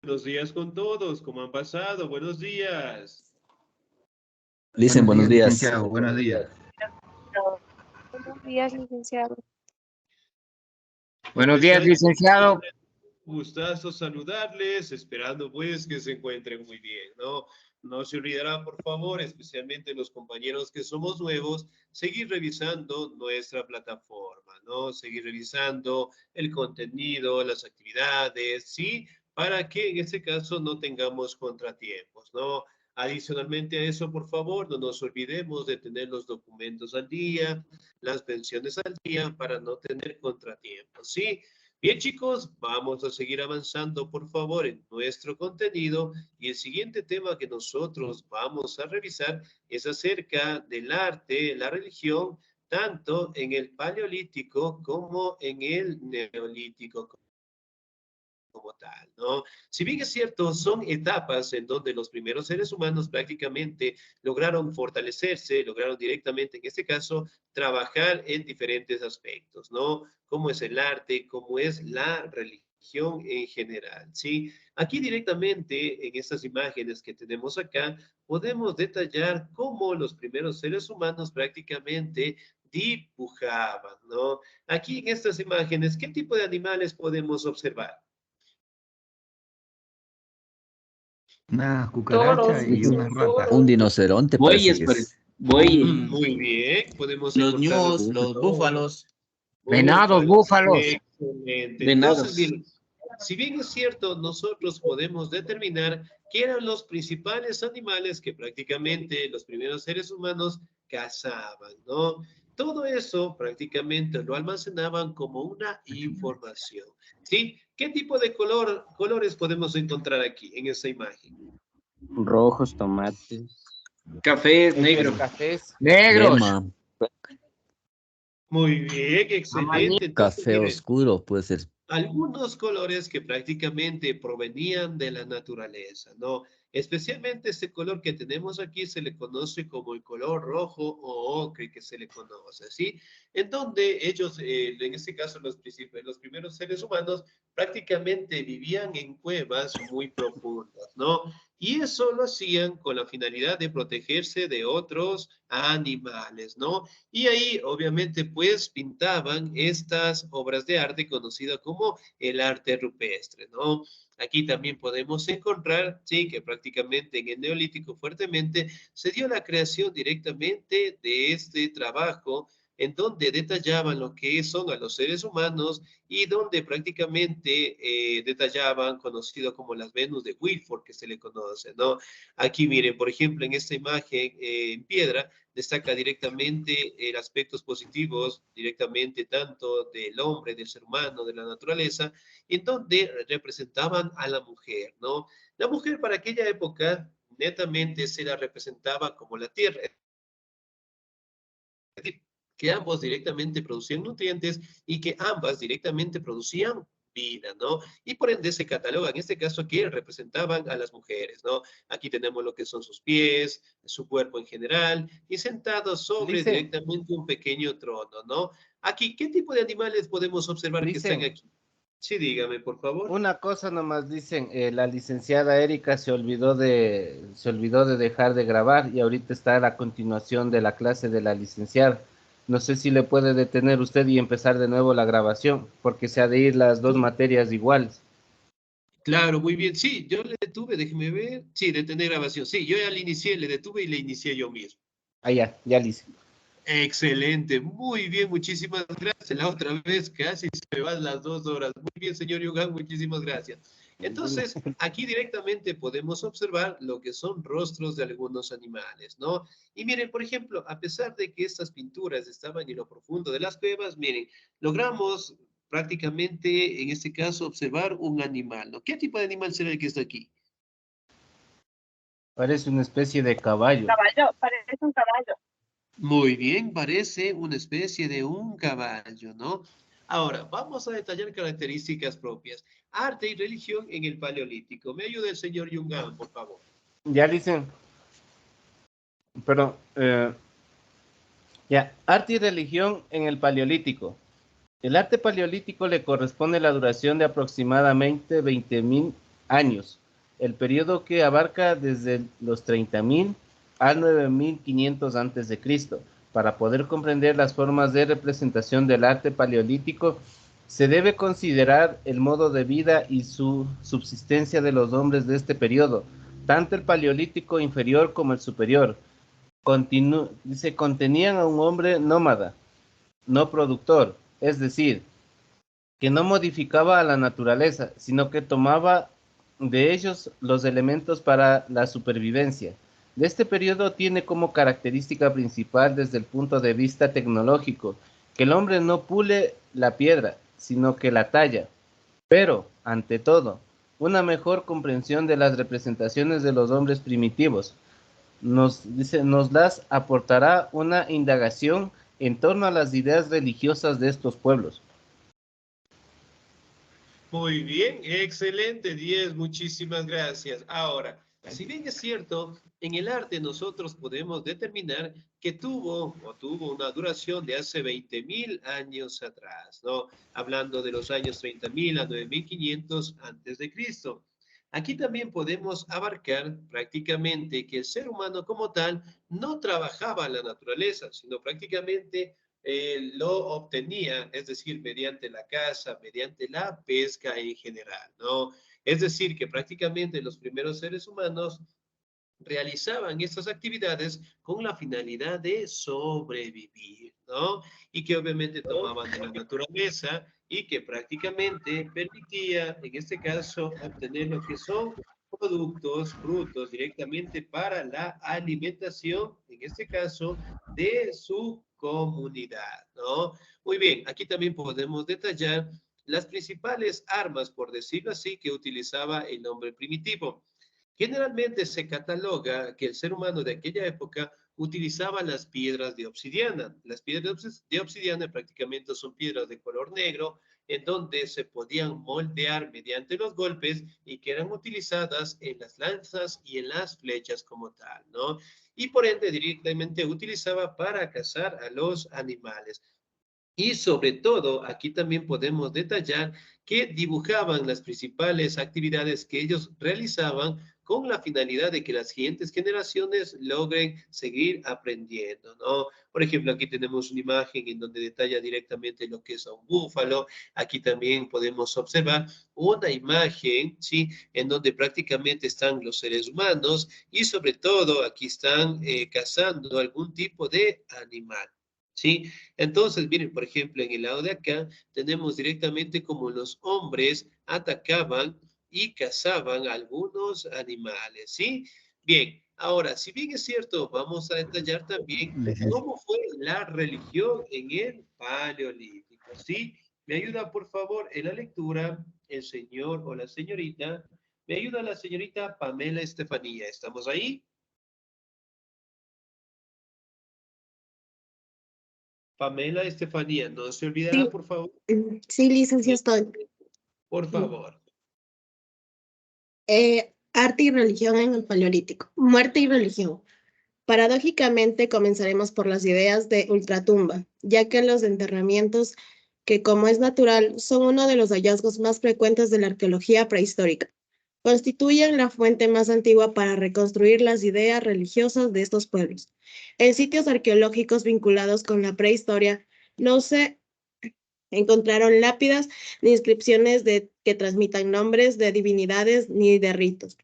Buenos días con todos, ¿cómo han pasado? Buenos días. Dicen buenos días. Licenciado, buenos días. Buenos días, licenciado. Buenos días, licenciado. Gustazo saludarles, esperando pues que se encuentren muy bien, ¿no? No se olvidará, por favor, especialmente los compañeros que somos nuevos, seguir revisando nuestra plataforma, ¿no? Seguir revisando el contenido, las actividades, ¿sí? Para que en este caso no tengamos contratiempos, ¿no? Adicionalmente a eso, por favor, no nos olvidemos de tener los documentos al día, las pensiones al día, para no tener contratiempos, ¿sí? Bien, chicos, vamos a seguir avanzando, por favor, en nuestro contenido. Y el siguiente tema que nosotros vamos a revisar es acerca del arte, la religión, tanto en el paleolítico como en el neolítico como tal, ¿no? Si bien es cierto, son etapas en donde los primeros seres humanos prácticamente lograron fortalecerse, lograron directamente, en este caso, trabajar en diferentes aspectos, ¿no? Cómo es el arte, cómo es la religión en general, ¿sí? Aquí directamente, en estas imágenes que tenemos acá, podemos detallar cómo los primeros seres humanos prácticamente dibujaban, ¿no? Aquí en estas imágenes, ¿qué tipo de animales podemos observar? Una cucaracha y una rata. Un rinoceronte parece Bueyes, que pues, es. bueyes. Muy bien, podemos Los encontrar ñus, los búfalos, Venados, búfalos. Excelente. Entonces, venados. miren, si bien es cierto, nosotros podemos determinar qué eran los principales animales que prácticamente los primeros seres humanos cazaban, ¿no? Todo eso prácticamente lo almacenaban como una información, ¿sí? ¿Qué tipo de colores podemos encontrar aquí en esa imagen? Rojos, tomates. Cafés, negro. Cafés. Negros. Crema, Muy bien, excelente. Entonces, café miren, oscuro, puede ser. algunos colores que prácticamente provenían de la naturaleza, ¿no? Especialmente este color que tenemos aquí se le conoce como el color rojo o ocre que se le conoce, ¿sí? En donde ellos, en este caso los primeros seres humanos, prácticamente vivían en cuevas muy profundas, ¿no? Y eso lo hacían con la finalidad de protegerse de otros animales, ¿no? Y ahí, obviamente, pues pintaban estas obras de arte conocidas como el arte rupestre, ¿no? Aquí también podemos encontrar, sí, que prácticamente en el Neolítico fuertemente se dio la creación directamente de este trabajo en donde detallaban lo que son a los seres humanos y donde prácticamente detallaban, conocido como las Venus de Wilford, que se le conoce, ¿no? Aquí miren, por ejemplo, en esta imagen en piedra, destaca directamente aspectos positivos, directamente tanto del hombre, del ser humano, de la naturaleza, en donde representaban a la mujer, ¿no? La mujer para aquella época netamente se la representaba como la tierra, que ambos directamente producían nutrientes y que ambas directamente producían vida, ¿no? Y por ende se cataloga en este caso que representaban a las mujeres, ¿no? Aquí tenemos lo que son sus pies, su cuerpo en general y sentados sobre directamente un pequeño trono, ¿no? Aquí, ¿qué tipo de animales podemos observar que están aquí? Sí, dígame, por favor. Una cosa nomás dicen, la licenciada Erika se olvidó de dejar de grabar y ahorita está a la continuación de la clase de la licenciada. No sé si le puede detener usted y empezar de nuevo la grabación, porque se ha de ir las dos materias iguales. Claro, muy bien. Sí, yo le detuve, déjeme ver. Sí, detener grabación. Sí, yo ya le inicié, le detuve y le inicié yo mismo. Ah, ya le hice. Excelente, muy bien, muchísimas gracias. La otra vez casi se me van las 2 horas. Muy bien, señor Yugan, muchísimas gracias. Entonces, aquí directamente podemos observar lo que son rostros de algunos animales, ¿no? Y miren, por ejemplo, a pesar de que estas pinturas estaban en lo profundo de las cuevas, miren, logramos prácticamente, en este caso, observar un animal, ¿no? ¿Qué tipo de animal será el que está aquí? Parece una especie de caballo. Caballo, parece un caballo. Muy bien, parece una especie de un caballo, ¿no? Ahora, vamos a detallar características propias. Arte y religión en el Paleolítico. Me ayuda el señor Yungan, por favor. Ya le hice. Perdón. Ya, arte y religión en el Paleolítico. El arte paleolítico le corresponde la duración de aproximadamente 20.000 años, el periodo que abarca desde los 30.000 al 9.500 antes de Cristo. Para poder comprender las formas de representación del arte paleolítico, se debe considerar el modo de vida y su subsistencia de los hombres de este periodo, tanto el paleolítico inferior como el superior. Contenían a un hombre nómada, no productor, es decir, que no modificaba a la naturaleza, sino que tomaba de ellos los elementos para la supervivencia. De este periodo tiene como característica principal desde el punto de vista tecnológico, que el hombre no pule la piedra, sino que la talla. Pero, ante todo, una mejor comprensión de las representaciones de los hombres primitivos. Nos las aportará una indagación en torno a las ideas religiosas de estos pueblos. Muy bien, excelente, 10, muchísimas gracias. Ahora, si bien es cierto, en el arte nosotros podemos determinar que tuvo una duración de hace 20.000 años atrás, ¿no? Hablando de los años 30.000 a 9.500 antes de Cristo. Aquí también podemos abarcar prácticamente que el ser humano como tal no trabajaba la naturaleza, sino prácticamente lo obtenía, es decir, mediante la caza, mediante la pesca en general, ¿no? Es decir, que prácticamente los primeros seres humanos realizaban estas actividades con la finalidad de sobrevivir, ¿no? Y que obviamente tomaban de la naturaleza y que prácticamente permitía, en este caso, obtener lo que son productos, frutos directamente para la alimentación, en este caso, de su comunidad, ¿no? Muy bien, aquí también podemos detallar las principales armas, por decirlo así, que utilizaba el hombre primitivo. Generalmente se cataloga que el ser humano de aquella época utilizaba las piedras de obsidiana. Las piedras de obsidiana prácticamente son piedras de color negro en donde se podían moldear mediante los golpes y que eran utilizadas en las lanzas y en las flechas como tal, ¿no? Y por ende directamente utilizaba para cazar a los animales. Y sobre todo, aquí también podemos detallar que dibujaban las principales actividades que ellos realizaban con la finalidad de que las siguientes generaciones logren seguir aprendiendo, ¿no? Por ejemplo, aquí tenemos una imagen en donde detalla directamente lo que es a un búfalo. Aquí también podemos observar una imagen, ¿sí? En donde prácticamente están los seres humanos y sobre todo aquí están cazando algún tipo de animal. ¿Sí? Entonces, miren, por ejemplo, en el lado de acá tenemos directamente como los hombres atacaban y cazaban algunos animales, ¿sí? Bien, ahora, si bien es cierto, vamos a detallar también cómo fue la religión en el Paleolítico, ¿sí? Me ayuda, por favor, en la lectura el señor o la señorita. Me ayuda la señorita Pamela Estefanía. ¿Estamos ahí? Pamela Estefanía, no se olvidará, Sí, por favor. sí, licenciado estoy. Por favor. Arte y religión en el Paleolítico. Muerte y religión. Paradójicamente, comenzaremos por las ideas de ultratumba, ya que los enterramientos, que como es natural, son uno de los hallazgos más frecuentes de la arqueología prehistórica. Constituyen la fuente más antigua para reconstruir las ideas religiosas de estos pueblos. En sitios arqueológicos vinculados con la prehistoria, no se encontraron lápidas ni inscripciones que transmitan nombres de divinidades ni de ritos.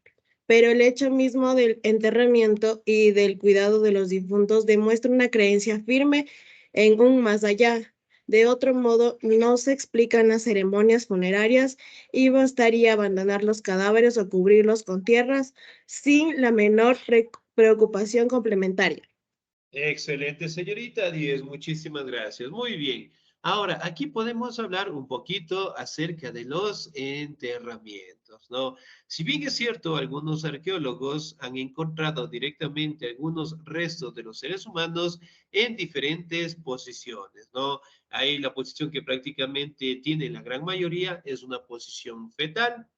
Pero el hecho mismo del enterramiento y del cuidado de los difuntos demuestra una creencia firme en un más allá. De otro modo, no se explican las ceremonias funerarias y bastaría abandonar los cadáveres o cubrirlos con tierras sin la menor preocupación complementaria. Excelente, señorita 10. Muchísimas gracias. Muy bien. Ahora, aquí podemos hablar un poquito acerca de los enterramientos, ¿no? Si bien es cierto, algunos arqueólogos han encontrado directamente algunos restos de los seres humanos en diferentes posiciones, ¿no? Ahí la posición que prácticamente tiene la gran mayoría es una posición fetal.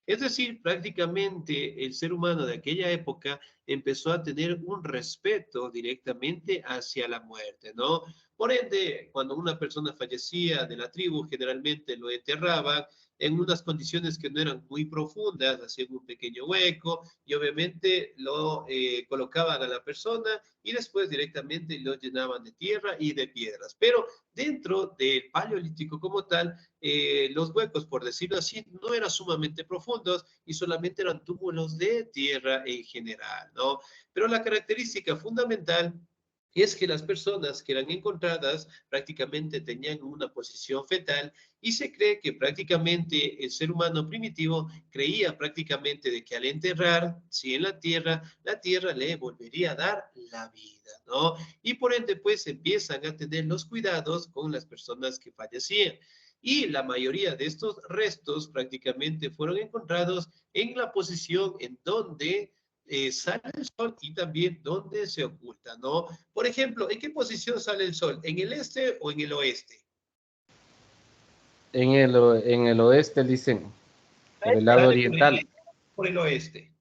Es decir, prácticamente el ser humano de aquella época empezó a tener un respeto directamente hacia la muerte, ¿no? Por ende, cuando una persona fallecía de la tribu, generalmente lo enterraban en unas condiciones que no eran muy profundas, hacían un pequeño hueco y obviamente lo colocaban a la persona y después directamente lo llenaban de tierra y de piedras. Pero dentro del Paleolítico como tal, los huecos, por decirlo así, no eran sumamente profundos y solamente eran túmulos de tierra en general, ¿no? Pero la característica fundamental es que las personas que eran encontradas prácticamente tenían una posición fetal y se cree que prácticamente el ser humano primitivo creía prácticamente de que al enterrar, si en la tierra le volvería a dar la vida, ¿no? Y por ende, pues empiezan a tener los cuidados con las personas que fallecían. Y la mayoría de estos restos prácticamente fueron encontrados en la posición en donde sale el sol y también donde se oculta, ¿no? Por ejemplo, ¿en qué posición sale el sol? ¿En el este o en el oeste? En el oeste, dicen, por el lado Sale oriental. por el oeste.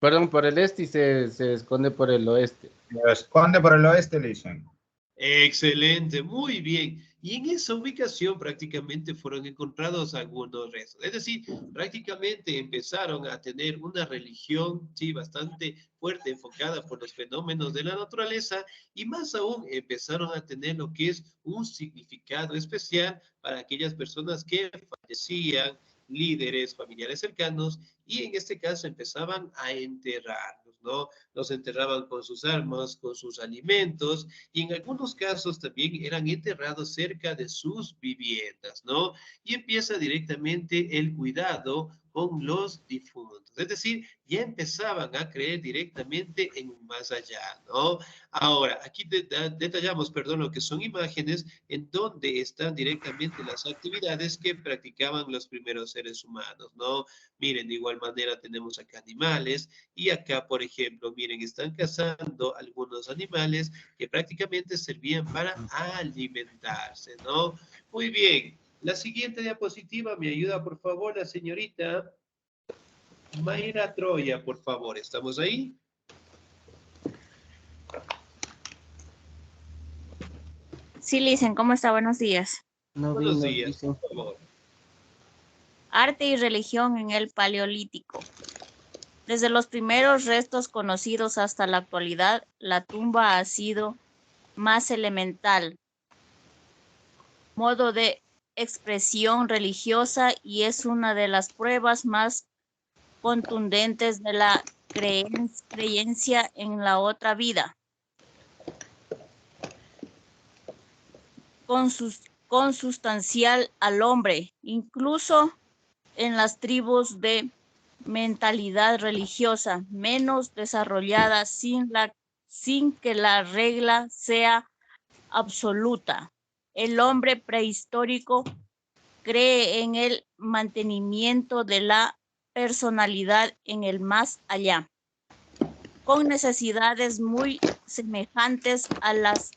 Perdón, por el este y se esconde por el oeste. Se esconde por el oeste, le dicen. Excelente, muy bien. Y en esa ubicación prácticamente fueron encontrados algunos restos. Es decir, prácticamente empezaron a tener una religión, sí, bastante fuerte, enfocada por los fenómenos de la naturaleza, y más aún empezaron a tener lo que es un significado especial para aquellas personas que fallecían, líderes, familiares cercanos, y en este caso empezaban a enterrarlos, ¿no? Los enterraban con sus armas, con sus alimentos, y en algunos casos también eran enterrados cerca de sus viviendas, ¿no? Y empieza directamente el cuidado con los difuntos. Es decir, ya empezaban a creer directamente en un más allá, ¿no? Ahora, aquí detallamos, perdón, lo que son imágenes en donde están directamente las actividades que practicaban los primeros seres humanos, ¿no? Miren, de igual manera tenemos acá animales y acá, por ejemplo, miren, están cazando algunos animales que prácticamente servían para alimentarse, ¿no? Muy bien. La siguiente diapositiva, me ayuda, por favor, la señorita Mayra Troya, por favor. ¿Estamos ahí? Sí, Licen, ¿cómo está? Buenos días. No Buenos vino, días, dicen. por favor. Arte y religión en el Paleolítico. Desde los primeros restos conocidos hasta la actualidad, la tumba ha sido más elemental, modo de expresión religiosa y es una de las pruebas más contundentes de la creencia en la otra vida. Consustancial al hombre, incluso en las tribus de mentalidad religiosa menos desarrollada sin que la regla sea absoluta. El hombre prehistórico cree en el mantenimiento de la personalidad en el más allá, con necesidades muy semejantes a las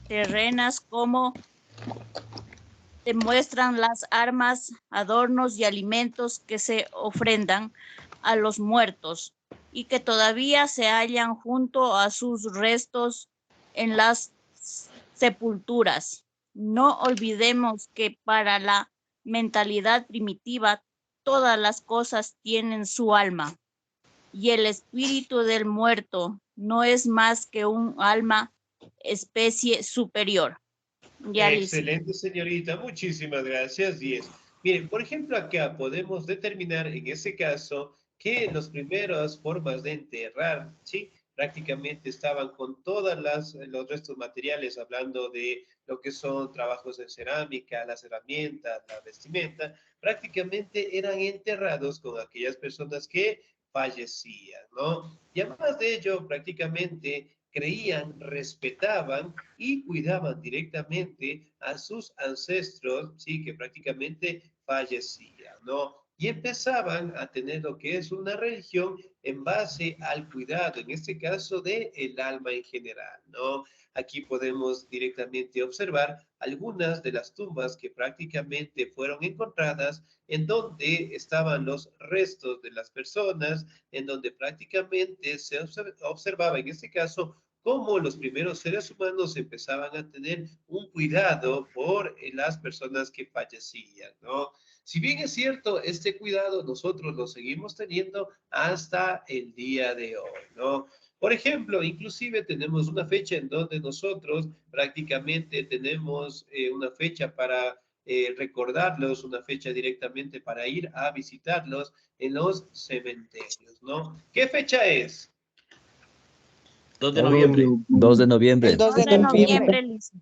terrenas, como demuestran las armas, adornos y alimentos que se ofrendan a los muertos y que todavía se hallan junto a sus restos en las sepulturas. No olvidemos que para la mentalidad primitiva todas las cosas tienen su alma y el espíritu del muerto no es más que un alma, especie superior. Ya, excelente, señorita. Muchísimas gracias. 10. Miren, por ejemplo, acá podemos determinar en ese caso que las primeras formas de enterrar, ¿sí? Prácticamente estaban con todas los restos materiales, hablando de lo que son trabajos en cerámica, las herramientas, la vestimenta, prácticamente eran enterrados con aquellas personas que fallecían, ¿no? Y además de ello, prácticamente creían, respetaban y cuidaban directamente a sus ancestros, sí, que prácticamente fallecían, ¿no? Y empezaban a tener lo que es una religión en base al cuidado, en este caso de el alma en general, ¿no? Aquí podemos directamente observar algunas de las tumbas que prácticamente fueron encontradas en donde estaban los restos de las personas, en donde prácticamente se observaba en este caso cómo los primeros seres humanos empezaban a tener un cuidado por las personas que fallecían, ¿no? Si bien es cierto, este cuidado nosotros lo seguimos teniendo hasta el día de hoy, ¿no? Por ejemplo, inclusive tenemos una fecha en donde nosotros prácticamente tenemos una fecha para recordarlos, una fecha directamente para ir a visitarlos en los cementerios, ¿no? ¿Qué fecha es? 2 de noviembre. 2 de noviembre. El 2 2 de noviembre, Lisa.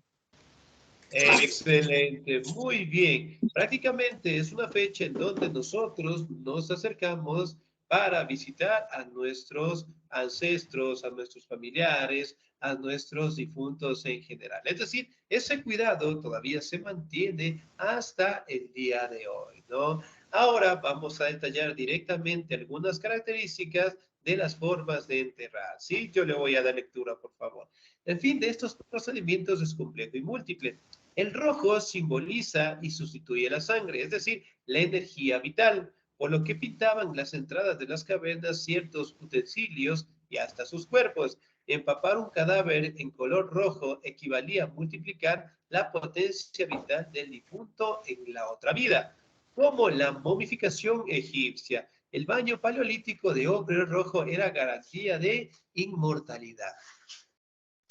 Excelente, muy bien. Prácticamente es una fecha en donde nosotros nos acercamos para visitar a nuestros ancestros, a nuestros familiares, a nuestros difuntos en general. Es decir, ese cuidado todavía se mantiene hasta el día de hoy, ¿no? Ahora vamos a detallar directamente algunas características de las formas de enterrar, ¿sí? Yo le voy a dar lectura, por favor. El fin de estos procedimientos es completo y múltiple. El rojo simboliza y sustituye la sangre, es decir, la energía vital, por lo que pintaban las entradas de las cavernas ciertos utensilios y hasta sus cuerpos. Empapar un cadáver en color rojo equivalía a multiplicar la potencia vital del difunto en la otra vida, como la momificación egipcia. El baño paleolítico de ocre rojo era garantía de inmortalidad.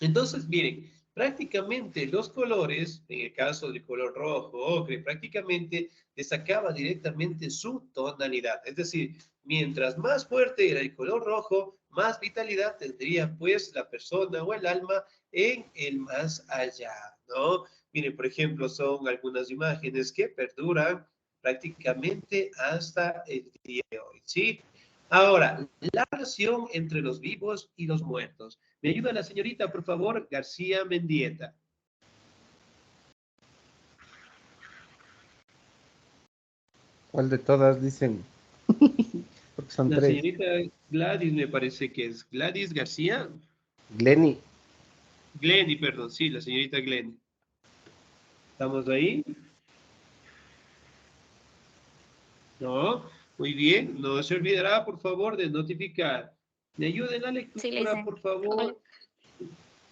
Entonces, miren, prácticamente los colores, en el caso del color rojo, ocre, prácticamente destacaba directamente su tonalidad. Es decir, mientras más fuerte era el color rojo, más vitalidad tendría pues la persona o el alma en el más allá, ¿no? Miren, por ejemplo, son algunas imágenes que perduran prácticamente hasta el día de hoy, ¿sí? Ahora, la relación entre los vivos y los muertos. ¿Me ayuda la señorita, por favor? García Mendieta. ¿Cuál de todas dicen? Porque son La 3. señorita Gladys, me parece que es Gladys García. Glenny. Glenny, perdón, sí, la señorita Glenny. ¿Estamos ahí? No, muy bien. No se olvidará, por favor, de notificar. ¿Me ayuda en la lectura, Sí, le hice. por favor?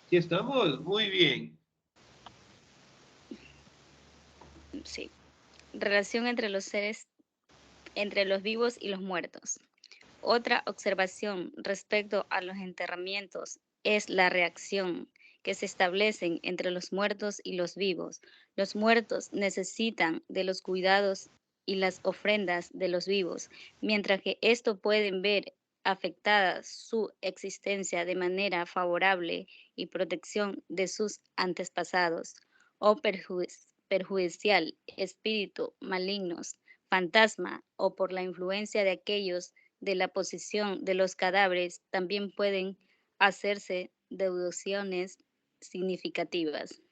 ¿Sí estamos? Muy bien. Sí. Relación entre los seres, entre los vivos y los muertos. Otra observación respecto a los enterramientos es la reacción que se establecen entre los muertos y los vivos. Los muertos necesitan de los cuidados y las ofrendas de los vivos, mientras que esto pueden ver afectada su existencia de manera favorable y protección de sus antepasados o perjudicial, espíritu malignos, fantasma o por la influencia de aquellos de la posición de los cadáveres, también pueden hacerse deducciones significativas.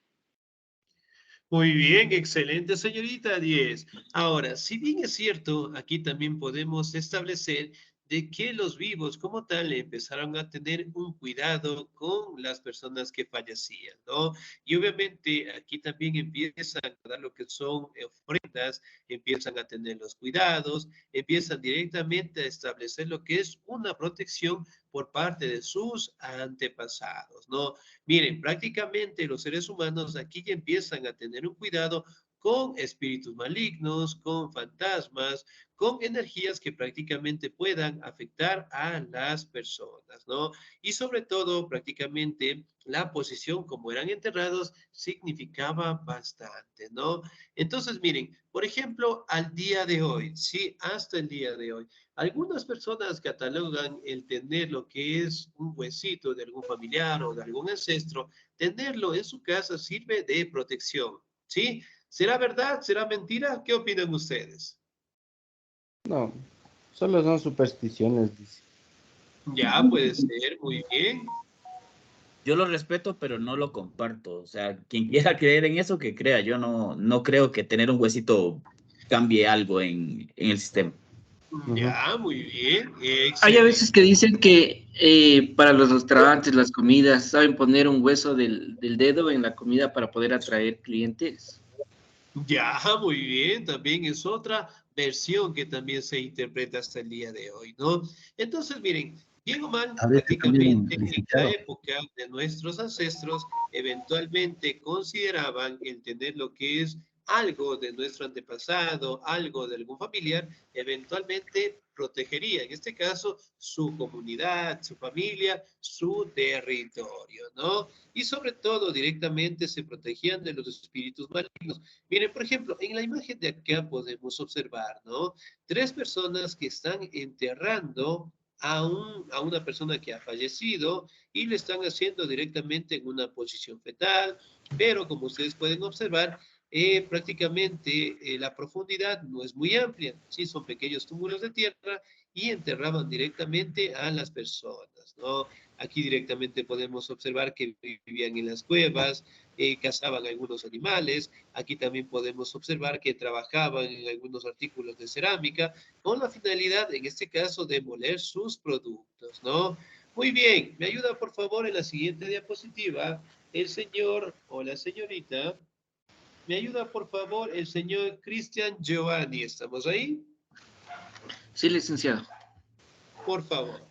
Muy bien, excelente, señorita 10. Ahora, si bien es cierto, aquí también podemos establecer de que los vivos como tal empezaron a tener un cuidado con las personas que fallecían, ¿no? Y obviamente aquí también empiezan a dar lo que son ofrendas, empiezan a tener los cuidados, empiezan directamente a establecer lo que es una protección por parte de sus antepasados, ¿no? Miren, prácticamente los seres humanos aquí ya empiezan a tener un cuidado con espíritus malignos, con fantasmas, con energías que prácticamente puedan afectar a las personas, ¿no? Y sobre todo, prácticamente la posición como eran enterrados significaba bastante, ¿no? Entonces, miren, por ejemplo, al día de hoy, sí, hasta el día de hoy, algunas personas catalogan el tener lo que es un huesito de algún familiar o de algún ancestro, tenerlo en su casa sirve de protección, ¿sí? ¿Será verdad? ¿Será mentira? ¿Qué opinan ustedes? No, solo son supersticiones, dice. Ya, puede ser, muy bien. Yo lo respeto, pero no lo comparto. O sea, quien quiera creer en eso, que crea. Yo no creo que tener un huesito cambie algo en el sistema. Ya, muy bien. Hay a veces que dicen que para los restaurantes, las comidas, saben poner un hueso del dedo en la comida para poder atraer clientes. Ya, muy bien. También es otra versión que también se interpreta hasta el día de hoy, ¿no? Entonces, miren, Bien o mal, A ver, también, prácticamente en la licenciado. época de nuestros ancestros, eventualmente consideraban el tener lo que es algo de nuestro antepasado, algo de algún familiar, eventualmente protegería, en este caso, su comunidad, su familia, su territorio, ¿no? Y sobre todo, directamente se protegían de los espíritus malignos. Miren, por ejemplo, en la imagen de acá podemos observar, ¿no? 3 personas que están enterrando a una persona que ha fallecido y le están haciendo directamente en una posición fetal, pero como ustedes pueden observar, prácticamente la profundidad no es muy amplia, sí, son pequeños túmulos de tierra y enterraban directamente a las personas, ¿no? Aquí directamente podemos observar que vivían en las cuevas, cazaban algunos animales, aquí también podemos observar que trabajaban en algunos artículos de cerámica con la finalidad, en este caso, de moler sus productos, ¿no? Muy bien, me ayuda por favor en la siguiente diapositiva el señor o la señorita. Me ayuda, por favor, el señor Cristian Giovanni. ¿Estamos ahí? Sí, licenciado. Por favor.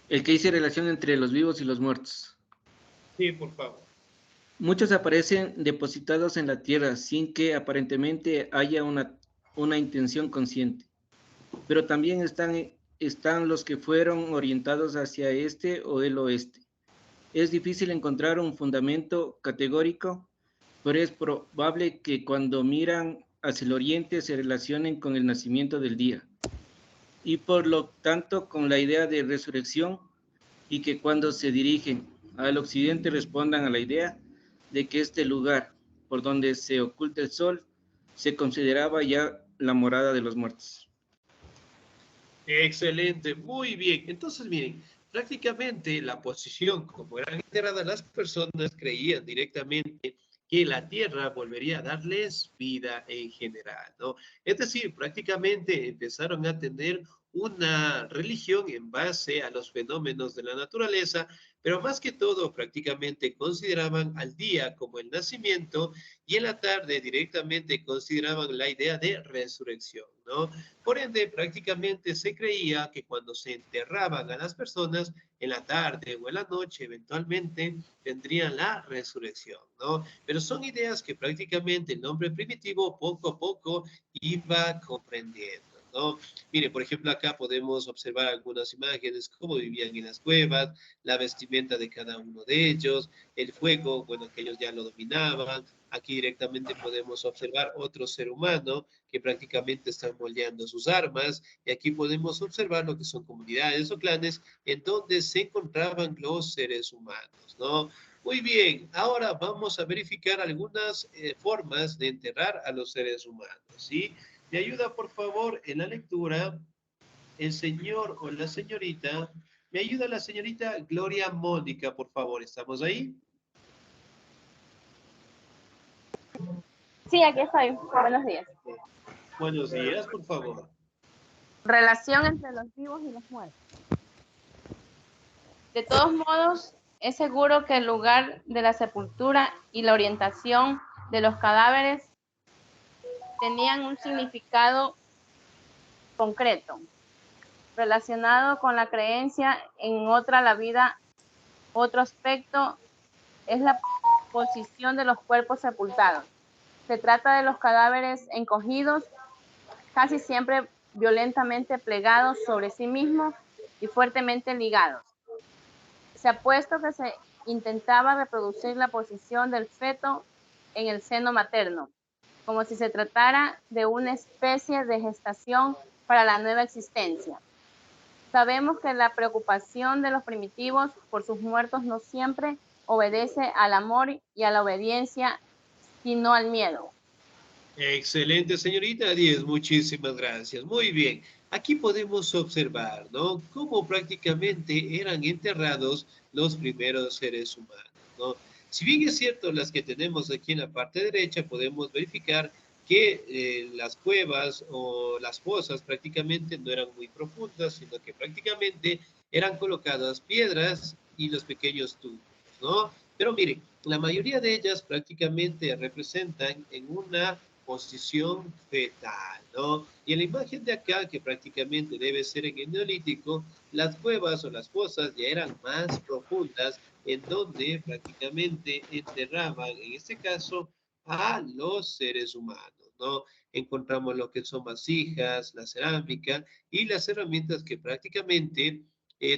El que dice relación entre los vivos y los muertos. Sí, por favor. Muchos aparecen depositados en la tierra sin que aparentemente haya una intención consciente. Pero también están los que fueron orientados hacia este o el oeste. Es difícil encontrar un fundamento categórico, pero es probable que cuando miran hacia el oriente se relacionen con el nacimiento del día y por lo tanto con la idea de resurrección, y que cuando se dirigen al occidente respondan a la idea de que este lugar por donde se oculta el sol se consideraba ya la morada de los muertos. Excelente, muy bien. Entonces, miren, prácticamente la posición, como eran enterradas las personas, creían directamente que la tierra volvería a darles vida en general, ¿no? Es decir, prácticamente empezaron a tener una religión en base a los fenómenos de la naturaleza, pero más que todo prácticamente consideraban al día como el nacimiento y en la tarde directamente consideraban la idea de resurrección, ¿no? Por ende, prácticamente se creía que cuando se enterraban a las personas en la tarde o en la noche, eventualmente tendrían la resurrección, ¿no? Pero son ideas que prácticamente el hombre primitivo poco a poco iba comprendiendo, ¿no? Mire, por ejemplo, acá podemos observar algunas imágenes, cómo vivían en las cuevas, la vestimenta de cada uno de ellos, el fuego, bueno, que ellos ya lo dominaban. Aquí directamente podemos observar otro ser humano que prácticamente están moldeando sus armas, y aquí podemos observar lo que son comunidades o clanes en donde se encontraban los seres humanos, ¿no? Muy bien, ahora vamos a verificar algunas formas de enterrar a los seres humanos, ¿sí? Me ayuda, por favor, en la lectura el señor o la señorita. Me ayuda la señorita Gloria Mónica, por favor. ¿Estamos ahí? Sí, aquí estoy. Buenos días. Buenos días, por favor. Relación entre los vivos y los muertos. De todos modos, es seguro que el lugar de la sepultura y la orientación de los cadáveres tenían un significado concreto, relacionado con la creencia en la vida. Otro aspecto es la posición de los cuerpos sepultados. Se trata de los cadáveres encogidos, casi siempre violentamente plegados sobre sí mismos y fuertemente ligados. Se ha puesto que se intentaba reproducir la posición del feto en el seno materno, como si se tratara de una especie de gestación para la nueva existencia. Sabemos que la preocupación de los primitivos por sus muertos no siempre obedece al amor y a la obediencia, sino al miedo. Excelente, señorita Díez, muchísimas gracias. Muy bien, aquí podemos observar, ¿no? Cómo prácticamente eran enterrados los primeros seres humanos, ¿no? Si bien es cierto, las que tenemos aquí en la parte derecha, podemos verificar que las cuevas o las fosas prácticamente no eran muy profundas, sino que prácticamente eran colocadas piedras y los pequeños tubos, ¿no? Pero miren, la mayoría de ellas prácticamente representan en una posición fetal, ¿no? Y en la imagen de acá, que prácticamente debe ser en el Neolítico, las cuevas o las fosas ya eran más profundas, en donde prácticamente enterraban, en este caso, a los seres humanos, ¿no? Encontramos lo que son vasijas, la cerámica y las herramientas que prácticamente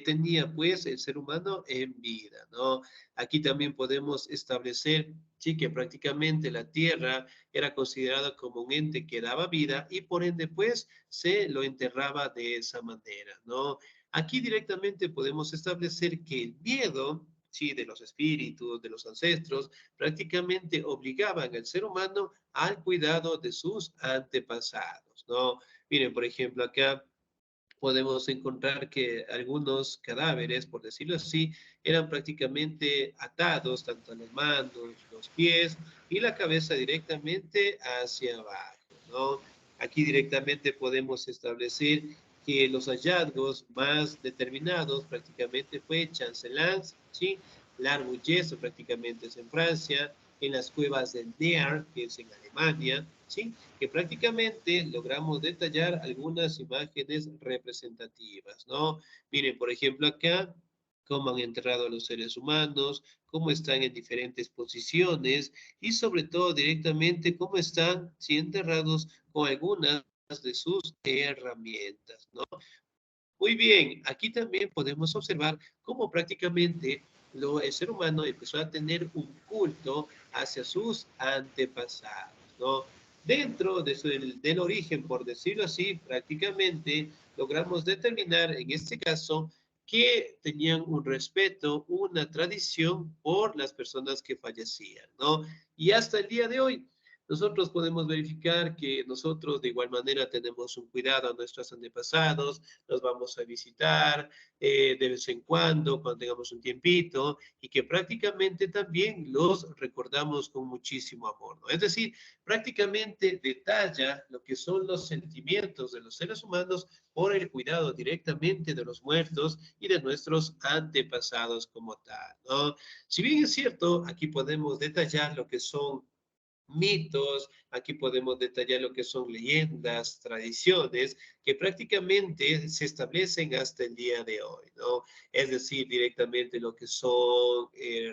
tenía pues el ser humano en vida, ¿no? Aquí también podemos establecer, sí, que prácticamente la tierra era considerada como un ente que daba vida y por ende pues se lo enterraba de esa manera, ¿no? Aquí directamente podemos establecer que el miedo, sí, de los espíritus, de los ancestros, prácticamente obligaban al ser humano al cuidado de sus antepasados, ¿no? Miren, por ejemplo, acá podemos encontrar que algunos cadáveres, por decirlo así, eran prácticamente atados tanto a las manos, los pies y la cabeza directamente hacia abajo, ¿no? Aquí directamente podemos establecer que los hallazgos más determinados prácticamente fue Chancelance, ¿sí? Largo Yeso prácticamente es en Francia, en las cuevas del Near, que es en Alemania, ¿sí? Que prácticamente logramos detallar algunas imágenes representativas, ¿no? Miren, por ejemplo, acá, cómo han enterrado a los seres humanos, cómo están en diferentes posiciones y sobre todo directamente cómo están sí, enterrados con algunas de sus herramientas, ¿no? Muy bien, aquí también podemos observar cómo prácticamente el ser humano empezó a tener un culto hacia sus antepasados, ¿no? Dentro del origen, por decirlo así, prácticamente logramos determinar en este caso que tenían un respeto, una tradición por las personas que fallecían, ¿no? Y hasta el día de hoy, nosotros podemos verificar que nosotros de igual manera tenemos un cuidado a nuestros antepasados, los vamos a visitar de vez en cuando tengamos un tiempito, y que prácticamente también los recordamos con muchísimo amor, ¿no? Es decir, prácticamente detalla lo que son los sentimientos de los seres humanos por el cuidado directamente de los muertos y de nuestros antepasados como tal, ¿no? Si bien es cierto, aquí podemos detallar lo que son mitos, aquí podemos detallar lo que son leyendas, tradiciones, que prácticamente se establecen hasta el día de hoy, ¿no? Es decir, directamente lo que son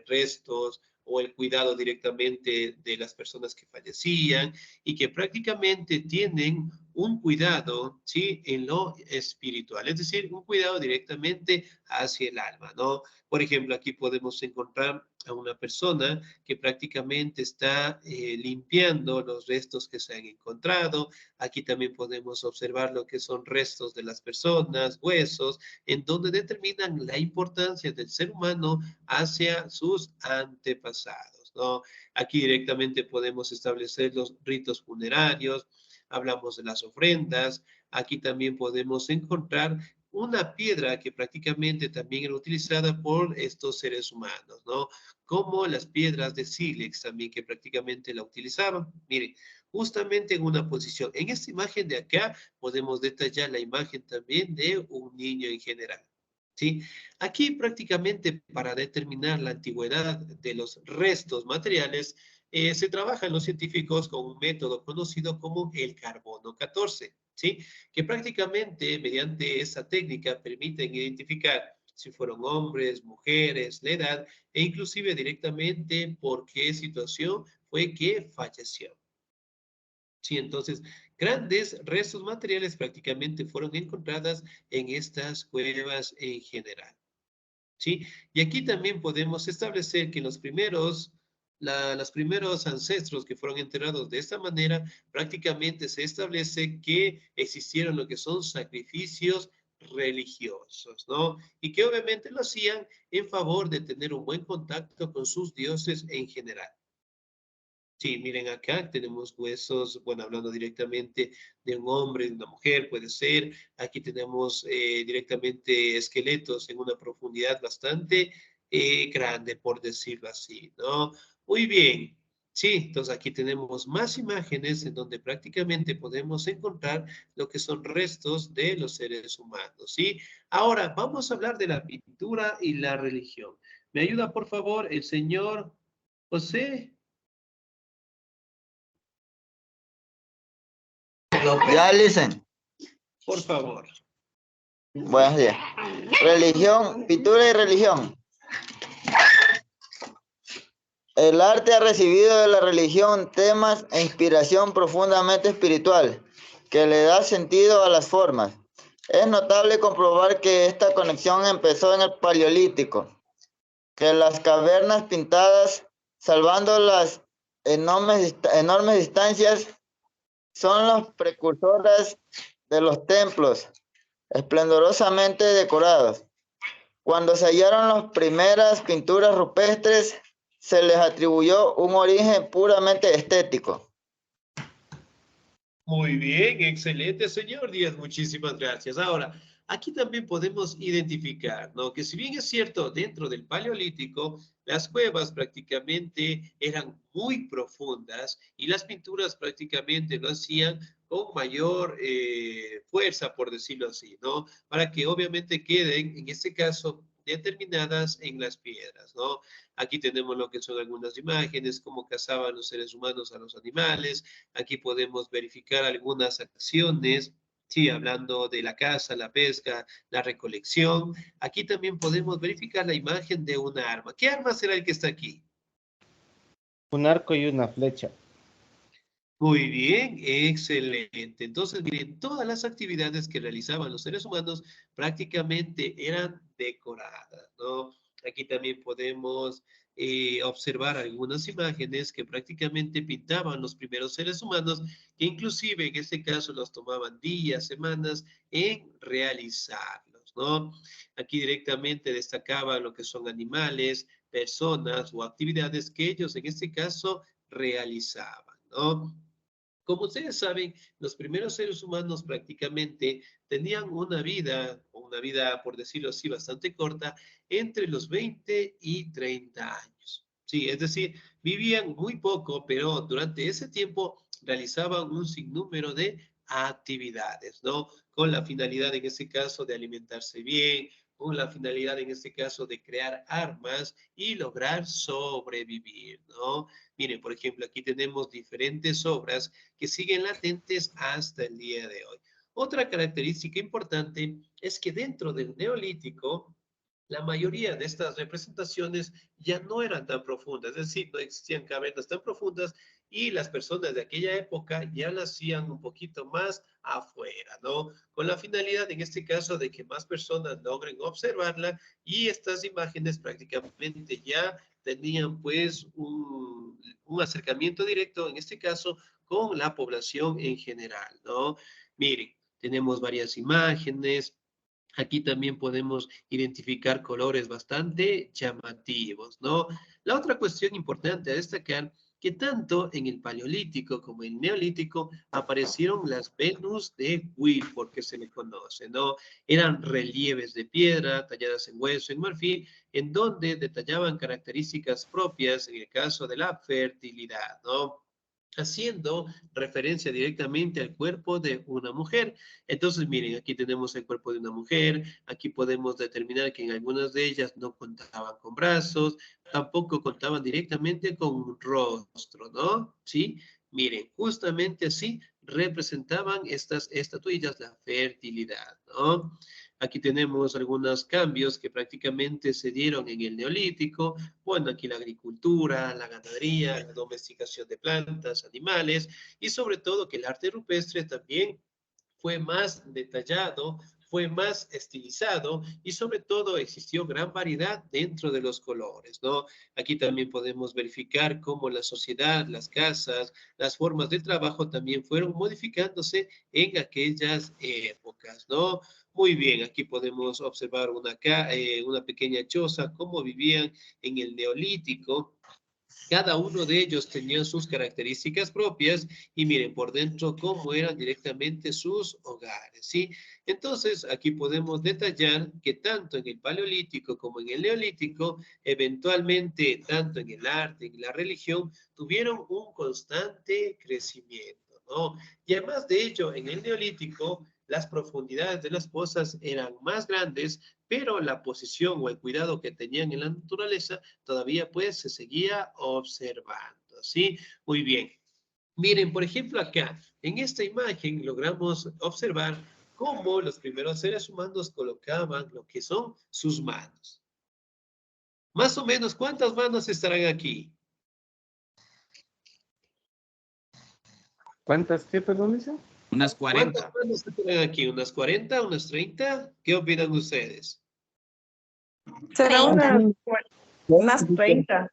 restos o el cuidado directamente de las personas que fallecían y que prácticamente tienen un cuidado, ¿sí? En lo espiritual, es decir, un cuidado directamente hacia el alma, ¿no? Por ejemplo, aquí podemos encontrar a una persona que prácticamente está limpiando los restos que se han encontrado. Aquí también podemos observar lo que son restos de las personas, huesos, en donde determinan la importancia del ser humano hacia sus antepasados, ¿no? Aquí directamente podemos establecer los ritos funerarios, hablamos de las ofrendas, aquí también podemos encontrar una piedra que prácticamente también era utilizada por estos seres humanos, ¿no? Como las piedras de sílex también que prácticamente la utilizaban. Miren, justamente en una posición. En esta imagen de acá podemos detallar la imagen también de un niño en general, ¿sí? Aquí prácticamente para determinar la antigüedad de los restos materiales, se trabajan los científicos con un método conocido como el carbono 14, ¿sí? Que prácticamente mediante esa técnica permiten identificar si fueron hombres, mujeres, la edad e inclusive directamente por qué situación fue que falleció. Sí, entonces, grandes restos materiales prácticamente fueron encontradas en estas cuevas en general. ¿Sí? Y aquí también podemos establecer que los primeros ancestros que fueron enterrados de esta manera, prácticamente se establece que existieron lo que son sacrificios religiosos, ¿no? Y que obviamente lo hacían en favor de tener un buen contacto con sus dioses en general. Sí, miren acá tenemos huesos, bueno, hablando directamente de un hombre, de una mujer, puede ser. Aquí tenemos directamente esqueletos en una profundidad bastante grande, por decirlo así, ¿no? Muy bien. Sí, entonces aquí tenemos más imágenes en donde prácticamente podemos encontrar lo que son restos de los seres humanos, ¿sí? Ahora, vamos a hablar de la pintura y la religión. ¿Me ayuda, por favor, el señor José? Ya, listen. Por favor. Buenos días. Religión, pintura y religión. El arte ha recibido de la religión temas e inspiración profundamente espiritual que le da sentido a las formas. Es notable comprobar que esta conexión empezó en el Paleolítico, que las cavernas pintadas, salvando las enormes distancias, son las precursoras de los templos esplendorosamente decorados. Cuando se hallaron las primeras pinturas rupestres, se les atribuyó un origen puramente estético. Muy bien, excelente, señor Díaz, muchísimas gracias. Ahora, aquí también podemos identificar, ¿no? Que si bien es cierto, dentro del Paleolítico, las cuevas prácticamente eran muy profundas y las pinturas prácticamente lo hacían con mayor fuerza, por decirlo así, ¿no? Para que obviamente queden, en este caso, determinadas en las piedras, ¿no? Aquí tenemos lo que son algunas imágenes, cómo cazaban los seres humanos a los animales. Aquí podemos verificar algunas acciones, sí, hablando de la caza, la pesca, la recolección. Aquí también podemos verificar la imagen de una arma. ¿Qué arma será el que está aquí? Un arco y una flecha. Muy bien, excelente. Entonces, miren, todas las actividades que realizaban los seres humanos prácticamente eran decoradas, ¿no? Aquí también podemos observar algunas imágenes que prácticamente pintaban los primeros seres humanos, que inclusive en este caso los tomaban días, semanas en realizarlos, ¿no? Aquí directamente destacaba lo que son animales, personas o actividades que ellos en este caso realizaban, ¿no? Como ustedes saben, los primeros seres humanos prácticamente tenían una vida, por decirlo así, bastante corta, entre los 20 y 30 años. Sí, es decir, vivían muy poco, pero durante ese tiempo realizaban un sinnúmero de actividades, ¿no? Con la finalidad, en este caso, de alimentarse bien, con la finalidad, en este caso, de crear armas y lograr sobrevivir, ¿no? Miren, por ejemplo, aquí tenemos diferentes obras que siguen latentes hasta el día de hoy. Otra característica importante es que dentro del Neolítico, la mayoría de estas representaciones ya no eran tan profundas, es decir, no existían cavernas tan profundas y las personas de aquella época ya las hacían un poquito más afuera, ¿no? Con la finalidad, en este caso, de que más personas logren observarla y estas imágenes prácticamente ya tenían pues un acercamiento directo, en este caso, con la población en general, ¿no? Miren, tenemos varias imágenes. Aquí también podemos identificar colores bastante llamativos, ¿no? La otra cuestión importante a destacar, que tanto en el Paleolítico como en el Neolítico aparecieron las Venus de Wilford, que se le conoce, ¿no? Eran relieves de piedra, talladas en hueso, en marfil, en donde detallaban características propias en el caso de la fertilidad, ¿no? Haciendo referencia directamente al cuerpo de una mujer. Entonces, miren, aquí tenemos el cuerpo de una mujer, aquí podemos determinar que en algunas de ellas no contaban con brazos, tampoco contaban directamente con un rostro, ¿no? ¿Sí? Miren, justamente así representaban estas estatuillas la fertilidad, ¿no? Aquí tenemos algunos cambios que prácticamente se dieron en el Neolítico. Bueno, aquí la agricultura, la ganadería, la domesticación de plantas, animales y sobre todo que el arte rupestre también fue más detallado, fue más estilizado y sobre todo existió gran variedad dentro de los colores, ¿no? Aquí también podemos verificar cómo la sociedad, las casas, las formas de trabajo también fueron modificándose en aquellas épocas, ¿no? Muy bien, aquí podemos observar una pequeña choza, cómo vivían en el Neolítico. Cada uno de ellos tenía sus características propias y miren por dentro cómo eran directamente sus hogares, ¿sí? Entonces, aquí podemos detallar que tanto en el Paleolítico como en el Neolítico, eventualmente, tanto en el arte, en la religión, tuvieron un constante crecimiento, ¿no? Y además de ello, en el Neolítico, las profundidades de las pozas eran más grandes, pero la posición o el cuidado que tenían en la naturaleza todavía pues se seguía observando, ¿sí? Muy bien. Miren, por ejemplo, acá, en esta imagen logramos observar cómo los primeros seres humanos colocaban lo que son sus manos. Más o menos, ¿cuántas manos estarán aquí? ¿Cuántas qué, perdón, dice? Unas 40. ¿Cuántas manos estarán aquí? ¿Unas 40? ¿Unas 30? ¿Qué opinan ustedes? Será unas 30.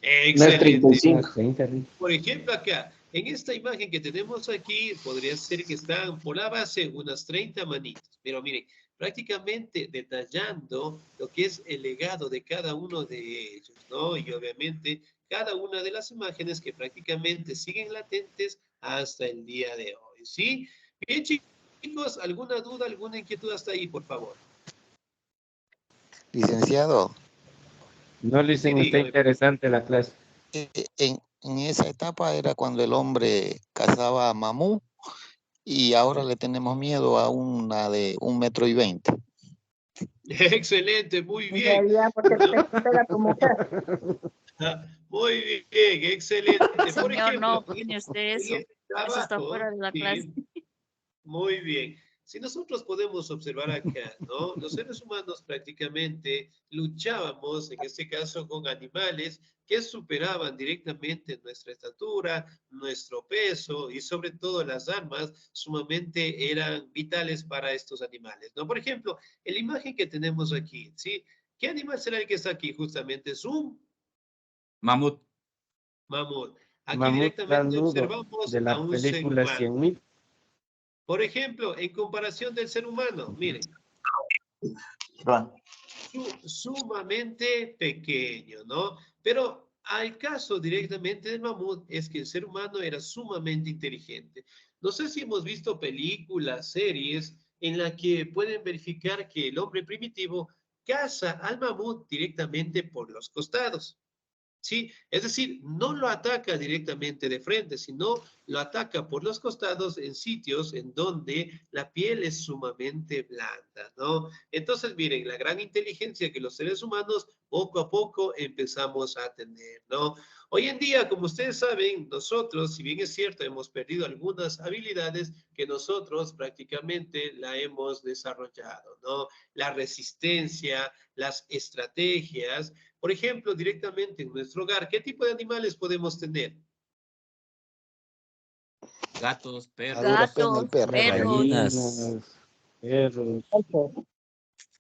Excelente. Por ejemplo, acá, en esta imagen que tenemos aquí, podría ser que están por la base unas 30 manitos. Pero miren, prácticamente detallando lo que es el legado de cada uno de ellos, ¿no? Y obviamente cada una de las imágenes que prácticamente siguen latentes hasta el día de hoy, ¿sí? Bien, chicos, ¿alguna duda, alguna inquietud hasta ahí, por favor? Licenciado. No, Licen, está interesante la clase. En esa etapa era cuando el hombre cazaba mamú y ahora le tenemos miedo a una de 1,20 m. Excelente, muy bien. Muy bien, excelente. Señor, Por ejemplo, no opine usted eso. Eso está fuera de la clase. Muy bien. Si nosotros podemos observar acá, ¿no? Los seres humanos prácticamente luchábamos, en este caso, con animales que superaban directamente nuestra estatura, nuestro peso y sobre todo las armas sumamente eran vitales para estos animales, ¿no? Por ejemplo, en la imagen que tenemos aquí, ¿sí? ¿Qué animal será el que está aquí? Justamente es un mamut. Mamut. Aquí Mamut directamente lanudo observamos de a la un ser película humano. 100.000. Por ejemplo, en comparación del ser humano, miren, sumamente pequeño, ¿no? Pero al caso directamente del mamut es que el ser humano era sumamente inteligente. No sé si hemos visto películas, series, en las que pueden verificar que el hombre primitivo caza al mamut directamente por los costados. ¿Sí? Es decir, no lo ataca directamente de frente, sino lo ataca por los costados en sitios en donde la piel es sumamente blanda, ¿no? Entonces, miren, la gran inteligencia que los seres humanos poco a poco empezamos a tener, ¿no? Hoy en día, como ustedes saben, nosotros, si bien es cierto, hemos perdido algunas habilidades que nosotros prácticamente la hemos desarrollado, ¿no? La resistencia, las estrategias. Por ejemplo, directamente en nuestro hogar, ¿qué tipo de animales podemos tener? Gatos, perros. Gatos, Gallinas, perros,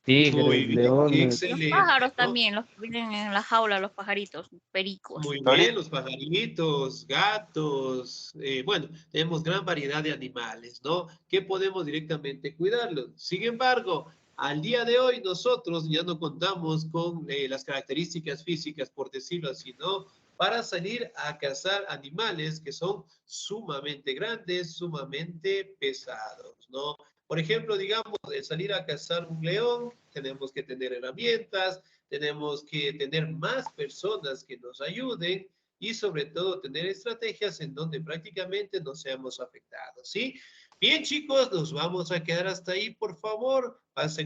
tigres, Muy bien, leones. excelente. Los pájaros ¿no? también, los que viven en la jaula, los pajaritos, pericos. Muy bien, los pajaritos, gatos, bueno, tenemos gran variedad de animales, ¿no? Que podemos directamente cuidarlos. Sin embargo, al día de hoy nosotros ya no contamos con las características físicas, por decirlo así, ¿no? Para salir a cazar animales que son sumamente grandes, sumamente pesados, ¿no? Por ejemplo, digamos, de salir a cazar un león, tenemos que tener herramientas, tenemos que tener más personas que nos ayuden y sobre todo tener estrategias en donde prácticamente no seamos afectados, ¿sí? Bien, chicos, nos vamos a quedar hasta ahí, por favor. Pasen